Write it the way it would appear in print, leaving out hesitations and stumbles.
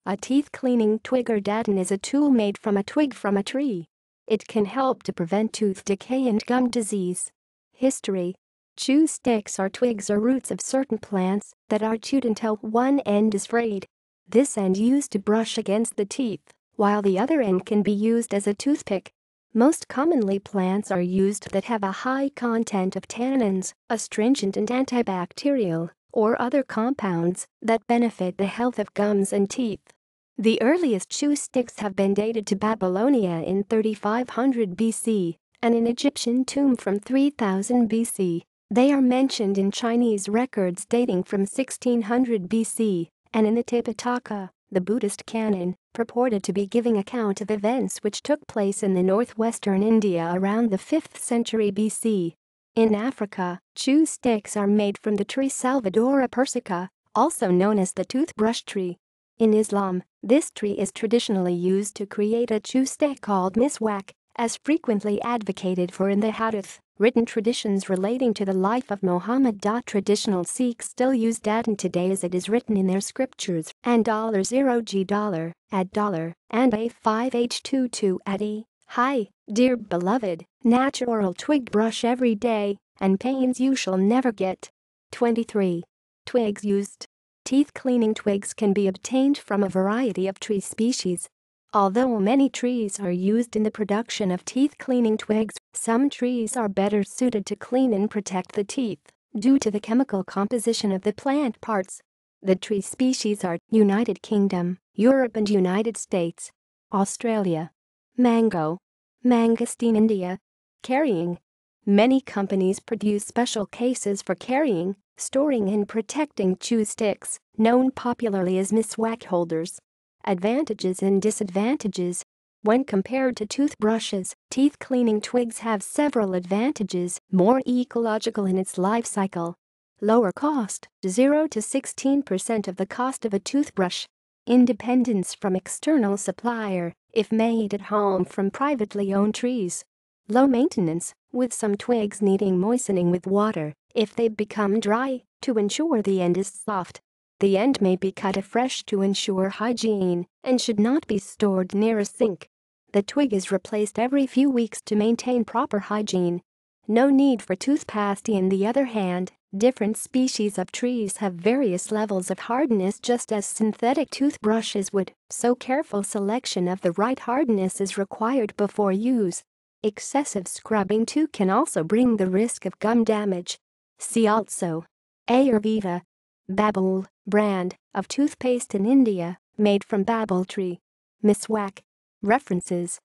A teeth-cleaning twig or datun is a tool made from a twig from a tree. It can help to prevent tooth decay and gum disease. History. Chew sticks are twigs or roots of certain plants that are chewed until one end is frayed. This end used to brush against the teeth, while the other end can be used as a toothpick. Most commonly, plants are used that have a high content of tannins, astringent and antibacterial, or other compounds that benefit the health of gums and teeth. The earliest chew sticks have been dated to Babylonia in 3500 BC and an Egyptian tomb from 3000 BC. They are mentioned in Chinese records dating from 1600 BC and in the Tipitaka, the Buddhist canon, purported to be giving account of events which took place in the northwestern India around the 5th century BC. In Africa, chew sticks are made from the tree Salvadora persica, also known as the toothbrush tree. In Islam, this tree is traditionally used to create a chew stick called miswak, as frequently advocated for in the hadith, written traditions relating to the life of Muhammad. Traditional Sikhs still use datun today as it is written in their scriptures, and $0G at dollar and A5H22 at E. Hi, dear beloved, natural twig brush every day, and pains you shall never get. 23. Twigs used. Teeth-cleaning twigs can be obtained from a variety of tree species. Although many trees are used in the production of teeth-cleaning twigs, some trees are better suited to clean and protect the teeth due to the chemical composition of the plant parts. The tree species are United Kingdom, Europe and United States. Australia. Mango. Mangosteen, India. Carrying. Many companies produce special cases for carrying, storing and protecting chew sticks, known popularly as miswak holders. Advantages and disadvantages. When compared to toothbrushes, teeth-cleaning twigs have several advantages: more ecological in its life cycle, lower cost, 0 to 16% of the cost of a toothbrush, independence from external supplier if made at home from privately owned trees, low maintenance, with some twigs needing moistening with water if they become dry to ensure the end is soft. The end may be cut afresh to ensure hygiene and should not be stored near a sink. The twig is replaced every few weeks to maintain proper hygiene. No need for toothpaste. On the other hand, different species of trees have various levels of hardness just as synthetic toothbrushes would, so careful selection of the right hardness is required before use. Excessive scrubbing too can also bring the risk of gum damage. See also Ayurveda. Babul, brand of toothpaste in India, made from babul tree. Miswak. References.